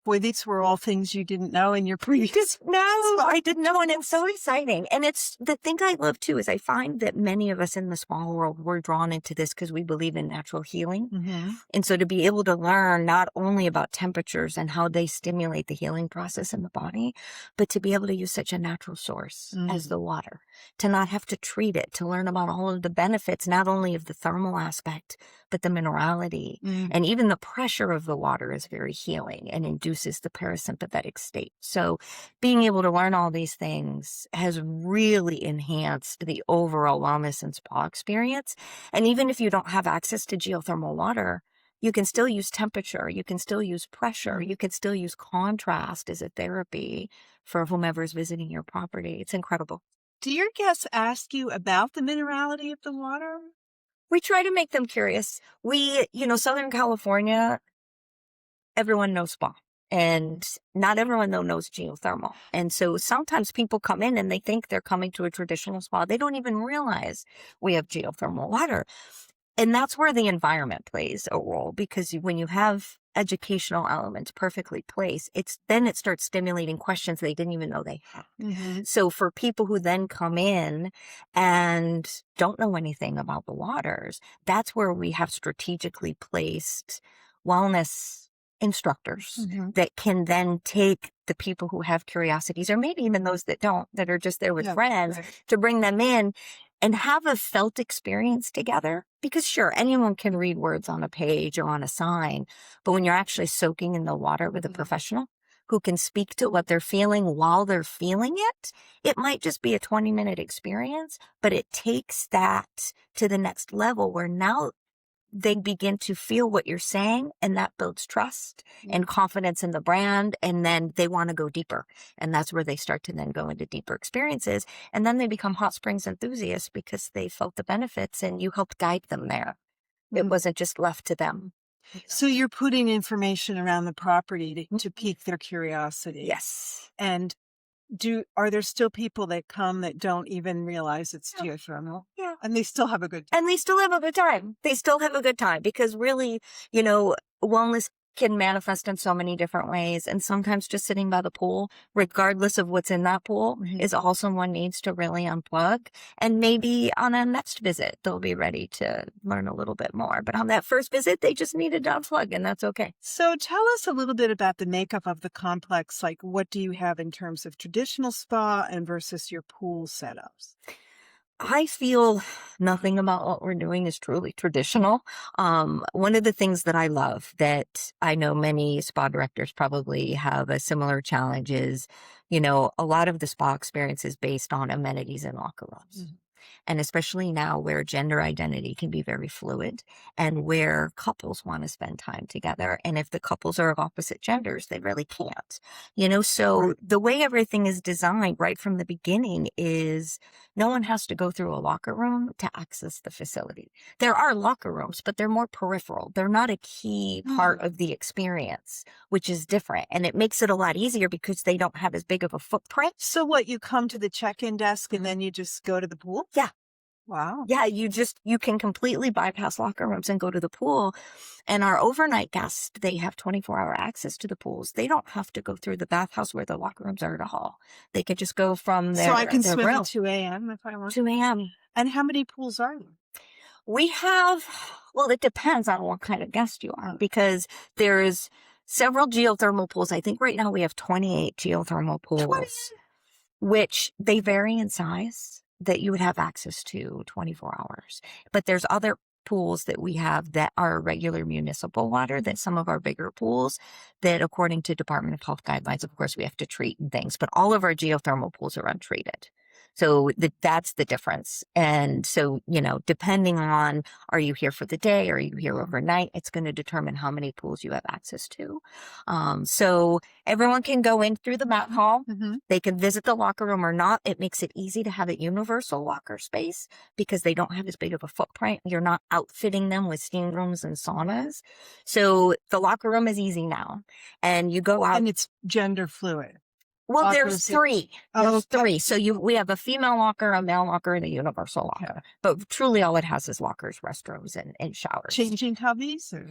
Boy, these were all things you didn't know in your previous. No, I didn't know. And it's so exciting. And it's the thing I love too, is I find that many of us in the small world, we're drawn into this because we believe in natural healing. Mm-hmm. And so to be able to learn not only about temperatures and how they stimulate the healing process in the body, but to be able to use such a natural source as the water, to not have to treat it, to learn about all of the benefits, not only of the thermal aspect, but the minerality and even the pressure of the water is very healing and induces the parasympathetic state. So being able to learn all these things has really enhanced the overall wellness and spa experience. And even if you don't have access to geothermal water, you can still use temperature, you can still use pressure, you can still use contrast as a therapy for whomever's visiting your property. It's incredible. Do your guests ask you about the minerality of the water? We try to make them curious. Southern California, everyone knows spa. And not everyone, though, knows geothermal. And so sometimes people come in and they think they're coming to a traditional spa. They don't even realize we have geothermal water. And that's where the environment plays a role, because when you have educational elements perfectly placed, then it starts stimulating questions they didn't even know they had. Mm-hmm. So for people who then come in and don't know anything about the waters, that's where we have strategically placed wellness instructors that can then take the people who have curiosities, or maybe even those that don't, that are just there with friends, to bring them in and have a felt experience together. Because sure, anyone can read words on a page or on a sign, but when you're actually soaking in the water with a professional who can speak to what they're feeling while they're feeling it, it might just be a 20-minute experience, but it takes that to the next level where now they begin to feel what you're saying, and that builds trust and confidence in the brand. And then they want to go deeper. And that's where they start to then go into deeper experiences. And then they become hot springs enthusiasts because they felt the benefits and you helped guide them there. It wasn't just left to them. So you're putting information around the property to pique their curiosity. Yes. And are there still people that come that don't even realize it's geothermal? Yeah. And they still have a good time. And they still have a good time. They still have a good time because really, you know, wellness can manifest in so many different ways. And sometimes just sitting by the pool, regardless of what's in that pool, is all someone needs to really unplug. And maybe on a next visit, they'll be ready to learn a little bit more. But on that first visit, they just needed to unplug, and that's okay. So tell us a little bit about the makeup of the complex. Like, what do you have in terms of traditional spa and versus your pool setups? I feel nothing about what we're doing is truly traditional. One of the things that I love that I know many spa directors probably have a similar challenge is, you know, a lot of the spa experience is based on amenities and locker rooms. And especially now where gender identity can be very fluid and where couples want to spend time together. And if the couples are of opposite genders, they really can't, you know? So the way everything is designed right from the beginning is no one has to go through a locker room to access the facility. There are locker rooms, but they're more peripheral. They're not a key part of the experience, which is different. And it makes it a lot easier because they don't have as big of a footprint. So what, you come to the check-in desk and then you just go to the pool? Yeah. Wow. Yeah, you can completely bypass locker rooms and go to the pool. And our overnight guests, they have 24-hour access to the pools. They don't have to go through the bathhouse where the locker rooms are at all. They can just go from there. So I can their swim room. at 2 a.m. if I want. 2 a.m. And how many pools are there? We have, well, it depends on what kind of guest you are because there's several geothermal pools. I think right now we have 28 geothermal pools, which they vary in size that you would have access to 24 hours. But there's other pools that we have that are regular municipal water, that some of our bigger pools that according to Department of Health guidelines, of course, we have to treat and things, but all of our geothermal pools are untreated. So that's the difference. And so, you know, depending on, are you here for the day? Are you here overnight? It's going to determine how many pools you have access to. So everyone can go in through the mat hall. They can visit the locker room or not. It makes it easy to have a universal locker space because they don't have as big of a footprint. You're not outfitting them with steam rooms and saunas. So the locker room is easy now. And you go out. And it's gender fluid. Well, there's three. There's three. So we have a female locker, a male locker, and a universal locker. But truly all it has is lockers, restrooms, and showers. Changing cubbies? Or?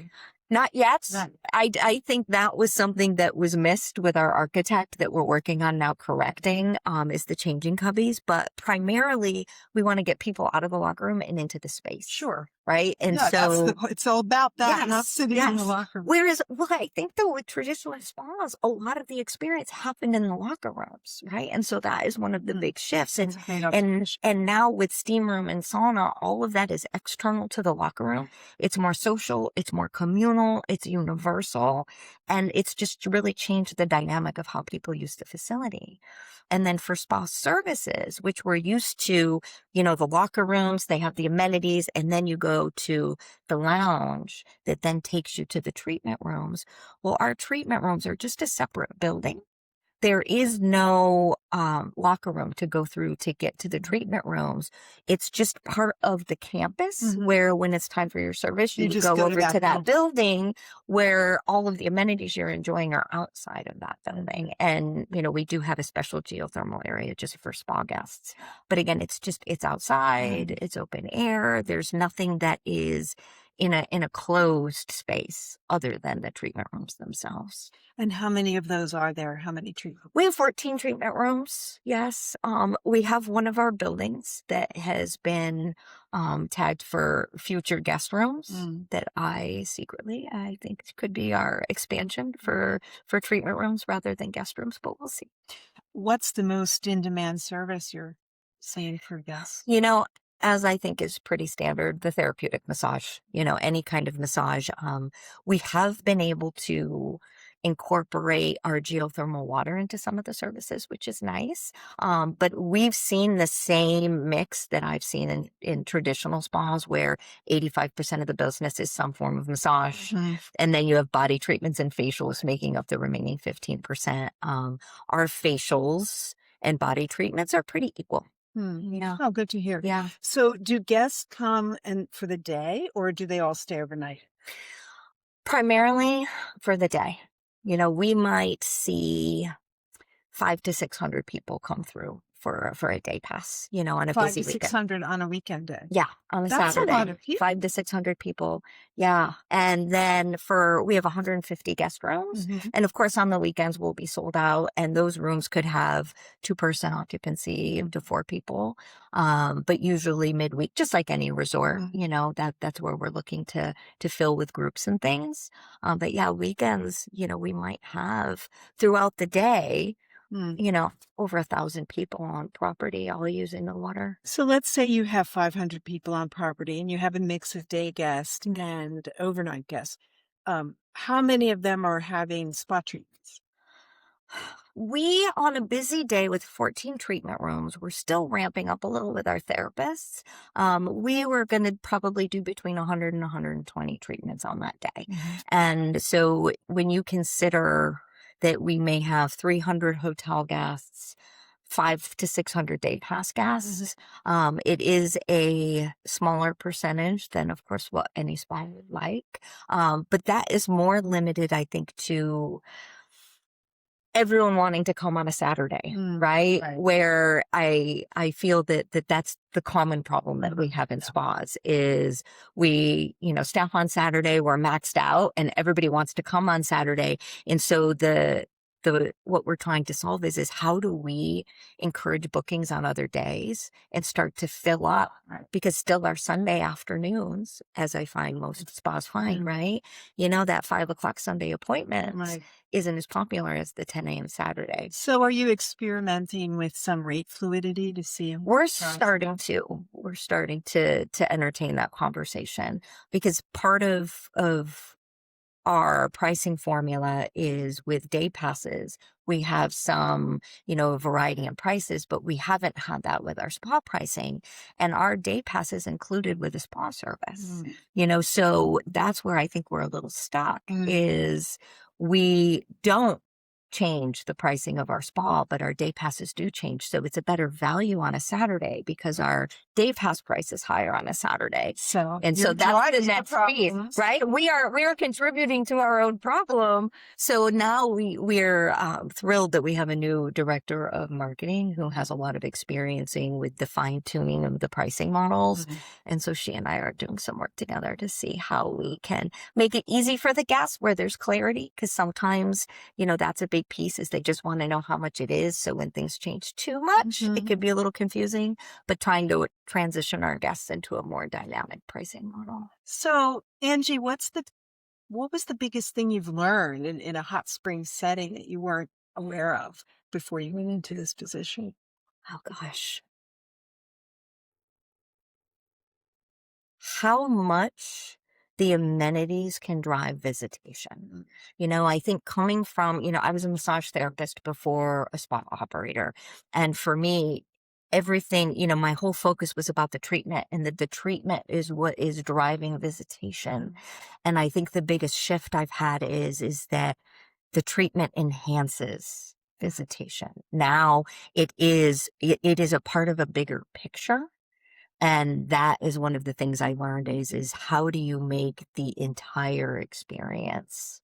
Not yet. I think that was something that was missed with our architect that we're working on now correcting, is the changing cubbies. But primarily, we want to get people out of the locker room and into the space. Sure. Right? And so it's all about that, not sitting in the locker room. Whereas, well, I think though with traditional spas, a lot of the experience happened in the locker rooms, right? And so that is one of the big shifts. And now with steam room and sauna, all of that is external to the locker room. It's more social, it's more communal, it's universal, and it's just really changed the dynamic of how people use the facility. And then for spa services, which we're used to, you know, the locker rooms, they have the amenities, and then you go to the lounge that then takes you to the treatment rooms. Well, our treatment rooms are just a separate building. There is no locker room to go through to get to the treatment rooms. It's just part of the campus where when it's time for your service, you just go over to that building where all of the amenities you're enjoying are outside of that building. And, you know, we do have a special geothermal area just for spa guests. But again, it's outside, it's open air. There's nothing that is in a closed space other than the treatment rooms themselves. And how many of those are there? How many treatment? We have 14 treatment rooms. Yes. We have one of our buildings that has been tagged for future guest rooms that I think could be our expansion for treatment rooms rather than guest rooms, but we'll see. What's the most in-demand service you're seeing for guests? You know, as I think is pretty standard, the therapeutic massage, you know, any kind of massage. We have been able to incorporate our geothermal water into some of the services, which is nice. But we've seen the same mix that I've seen in traditional spas where 85% of the business is some form of massage. And then you have body treatments and facials making up the remaining 15%. Our facials and body treatments are pretty equal. Yeah. Oh, good to hear. Yeah. So do guests come and for the day, or do they all stay overnight? Primarily for the day. You know, we might see 500 to 600 people come through for a day pass, you know, on a 500 busy to weekend. 600 on a weekend day. Yeah, on a That's Saturday. a lot of people. 500 to 600 people. Yeah. And then we have 150 guest rooms. And of course, on the weekends, we'll be sold out. And those rooms could have 2-person occupancy to 4 people. But usually midweek, just like any resort, you know, that's where we're looking to fill with groups and things. But yeah, weekends, you know, we might have throughout the day, you know, over 1,000 people on property, all using the water. So let's say you have 500 people on property and you have a mix of day guests and overnight guests. How many of them are having spa treatments? We, on a busy day with 14 treatment rooms, we're still ramping up a little with our therapists. We were going to probably do between 100 and 120 treatments on that day. And so when you consider that we may have 300 hotel guests, 500 to 600 day pass guests, it is a smaller percentage than, of course, what any spa would like. But that is more limited, I think, to everyone wanting to come on a Saturday, right? Where I feel that's the common problem that we have in spas is we, you know, staff on Saturday, we're maxed out and everybody wants to come on Saturday. And so what we're trying to solve is how do we encourage bookings on other days and start to fill up, because still our Sunday afternoons, as I find most spas find, right? You know, that 5:00 Sunday appointment isn't as popular as the 10 a.m. Saturday. So are you experimenting with some rate fluidity to see? We're starting to entertain that conversation, because part of our pricing formula is with day passes. We have some, you know, variety in prices, but we haven't had that with our spa pricing. And our day pass is included with a spa service, you know, so that's where I think we're a little stuck is we don't change the pricing of our spa, but our day passes do change. So it's a better value on a Saturday because our day pass price is higher on a Saturday. So that's the next piece, right? We are contributing to our own problem. So now we're thrilled that we have a new director of marketing who has a lot of experiencing with the fine tuning of the pricing models. And so she and I are doing some work together to see how we can make it easy for the guests where there's clarity. Because sometimes, you know, that's a big piece is they just want to know how much it is. So when things change too much, it could be a little confusing, but trying to transition our guests into a more dynamic pricing model. So Angie, what was the biggest thing you've learned in a hot spring setting that you weren't aware of before you went into this position? Oh gosh. How much the amenities can drive visitation. You know, I think coming from, you know, I was a massage therapist before a spa operator. And for me, everything, you know, my whole focus was about the treatment, and the treatment is what is driving visitation. And I think the biggest shift I've had is that the treatment enhances visitation. Now it is a part of a bigger picture. And that is one of the things I learned is how do you make the entire experience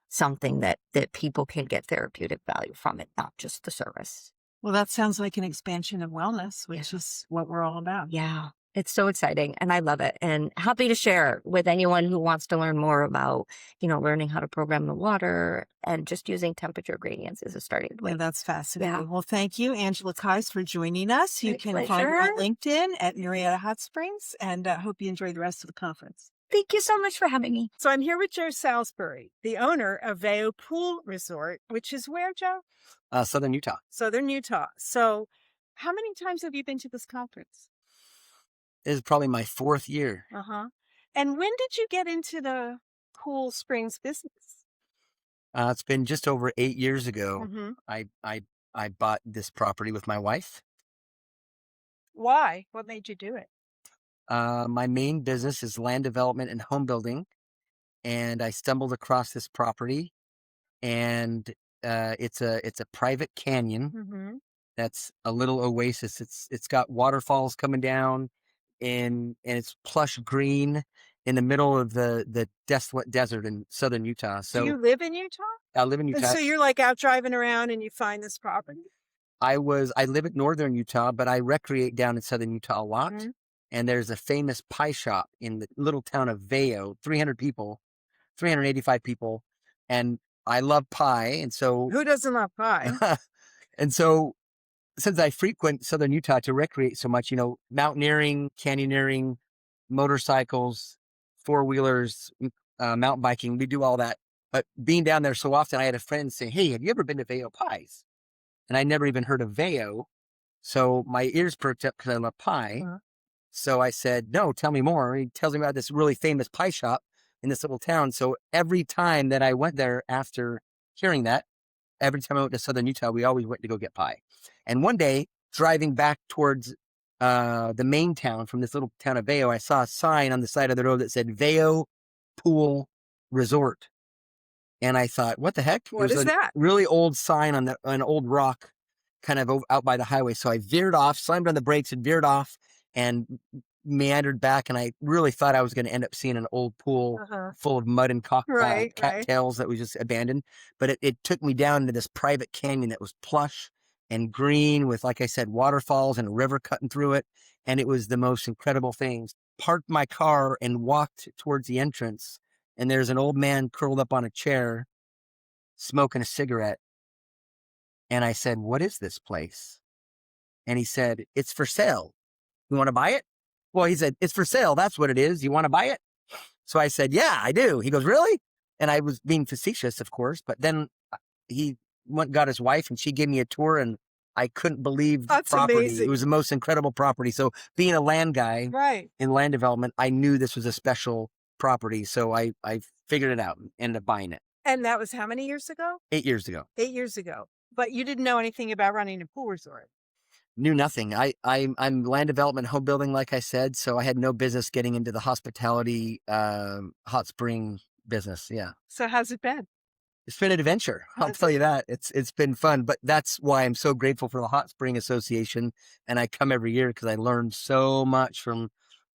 something that people can get therapeutic value from it, not just the service. Well, that sounds like an expansion of wellness, which is what we're all about. Yeah. It's so exciting and I love it, and happy to share with anyone who wants to learn more about, you know, learning how to program the water and just using temperature gradients as a starting point. Well, that's fascinating. Yeah. Well, thank you, Angela Kais, for joining us. You My can find her on pleasure. LinkedIn at Marietta Hot Springs, and hope you enjoy the rest of the conference. Thank you so much for having me. So I'm here with Joe Salisbury, the owner of Veo Pool Resort, which is where, Joe? Southern Utah. Southern Utah. So how many times have you been to this conference? This is probably my 4th year. And when did you get into the pool springs business? It's been just over 8 years ago. Mhm. I bought this property with my wife. Why? What made you do it? My main business is land development and home building, and I stumbled across this property, and it's a private canyon Mhm. that's a little oasis. It's got waterfalls coming down, and it's plush green in the middle of the desolate desert in southern Utah. Do So you live in Utah? I live in And Utah. so you're like out driving around and you find this property? I live in northern Utah, but I recreate down in southern Utah a lot. Mhm. And there's a famous pie shop in the little town of Vail, 300 people, 385 people. And I love pie. And so, Who doesn't love pie? and so since I frequent southern Utah to recreate so much, mountaineering, canyoneering, motorcycles, four-wheelers, mountain biking, we do all that. But being down there so often, I had a friend say, "Hey, have you ever been to Vail Pies?" And I never even heard of Vail. So my ears perked up because I love pie. Uh-huh. So I said, "No, tell me more." He tells me about this really famous pie shop in this little town. So every time that I went there after hearing that, every time I went to southern Utah, we always went to go get pie. And one day, driving back towards the main town from this little town of Vail, I saw a sign on the side of the road that said Vail Pool Resort. And I thought, what the heck? What It was is a that? really old sign on an old rock kind of out by the highway. So I veered off, slammed on the brakes and veered off and meandered back. And I really thought I was going to end up seeing an old pool Uh-huh. full of mud and Right. cattails that was just abandoned. But it took me down to this private canyon that was plush and green with, like I said, waterfalls and a river cutting through it. And it was the most incredible things. Parked my car and walked towards the entrance. And there's an old man curled up on a chair smoking a cigarette. And I said, "What is this place?" And he said, "It's for sale. You want to buy it?" Well, he said, "It's for sale. That's what it is. You want to buy it?" So I said, "Yeah, I do." He goes, "Really?" And I was being facetious, of course. But then he got his wife and she gave me a tour and I couldn't believe the That's property. amazing. It was the most incredible property. So being a land guy Right. in land development, I knew this was a special property. So I figured it out and ended up buying it And that was how many years ago? 8 years ago. 8 years ago. But you didn't know anything about running a pool resort. Knew nothing. I'm land development, home building, like I said. So I had no business getting into the hospitality, hot spring business. Yeah. So how's it been? It's been an adventure. I'll Has tell it? you that. It's been fun, but that's why I'm so grateful for the Hot Spring Association. And I come every year because I learned so much from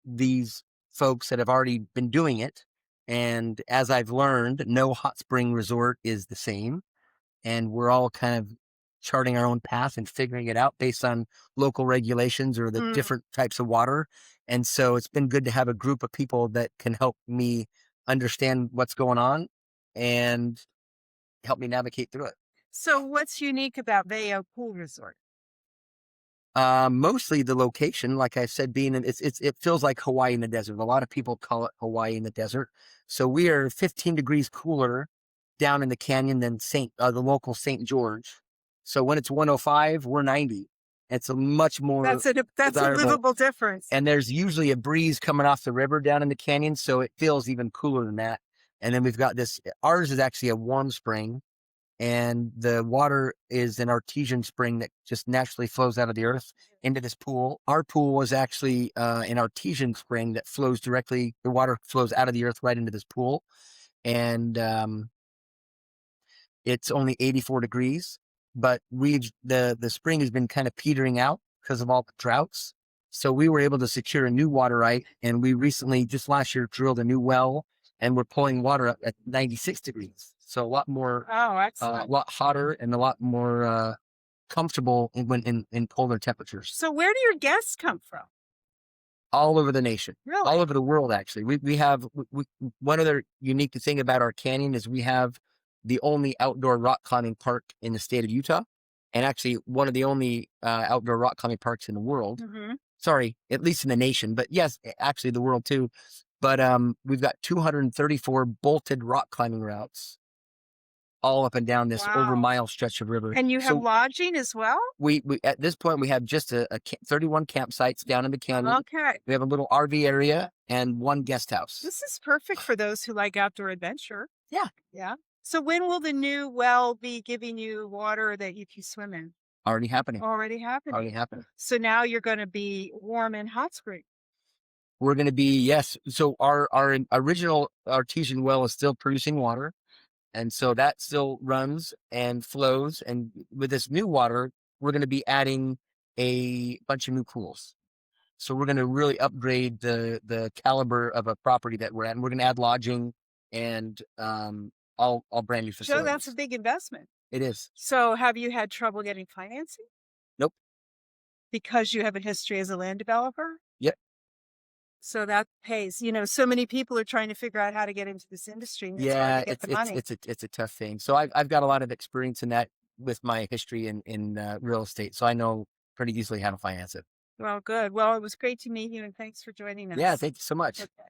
these folks that have already been doing it. And as I've learned, no hot spring resort is the same. And we're all kind of charting our own path and figuring it out based on local regulations or the Mm. different types of water. And so it's been good to have a group of people that can help me understand what's going on and help me navigate through it. So what's unique about Vail Pool Resort? Mostly the location, like I said, being it feels like Hawaii in the desert. A lot of people call it Hawaii in the desert. So we are 15 degrees cooler down in the canyon than the local St. George. So when it's 105, we're 90. It's a much more That's a desirable. livable difference. And there's usually a breeze coming off the river down in the canyon, so it feels even cooler than that. And then we've got this. Ours is actually a warm spring. And the water is an artesian spring that just naturally flows out of the earth into this pool. Our pool was actually an artesian spring that flows directly. The water flows out of the earth right into this pool. And it's only 84 degrees, but the spring has been kind of petering out because of all the droughts. So we were able to secure a new water right. And we recently, just last year, drilled a new well and we're pulling water up at 96 degrees. So a lot more, Oh, a excellent. lot hotter and a lot more comfortable in colder temperatures. So where do your guests come from? All over the nation, Really? all over the world. Actually, we have one other unique thing about our canyon is we have the only outdoor rock climbing park in the state of Utah, and actually one of the only outdoor rock climbing parks in the world. Mm-hmm. Sorry, at least in the nation, but yes, actually the world too. But we've got 234 bolted rock climbing routes all up and down this over Wow. mile stretch of river. And you have So lodging as well? we at this point we have just 31 campsites down in the canyon. Okay. We have a little RV area and one guest house. This is perfect for those who like outdoor adventure. Yeah. Yeah. So when will the new well be giving you water that you can swim in? Already happening. Already happening. Already happening. So now you're going to be warm in hot spring. We're going to be, yes. So our original artesian well is still producing water. And so that still runs and flows. And with this new water, we're going to be adding a bunch of new pools. So we're going to really upgrade the caliber of a property that we're at. And we're going to add lodging and all brand new facilities. So that's a big investment. It is. So have you had trouble getting financing? Nope. Because you have a history as a land developer? Yep. So that pays. You know, so many people are trying to figure out how to get into this industry. And Yeah, it's hard to get the money. it's a tough thing. So I've got a lot of experience in that with my history in real estate. So I know pretty easily how to finance it. Well, good. Well, it was great to meet you, and thanks for joining us. Yeah, thank you so much. Okay.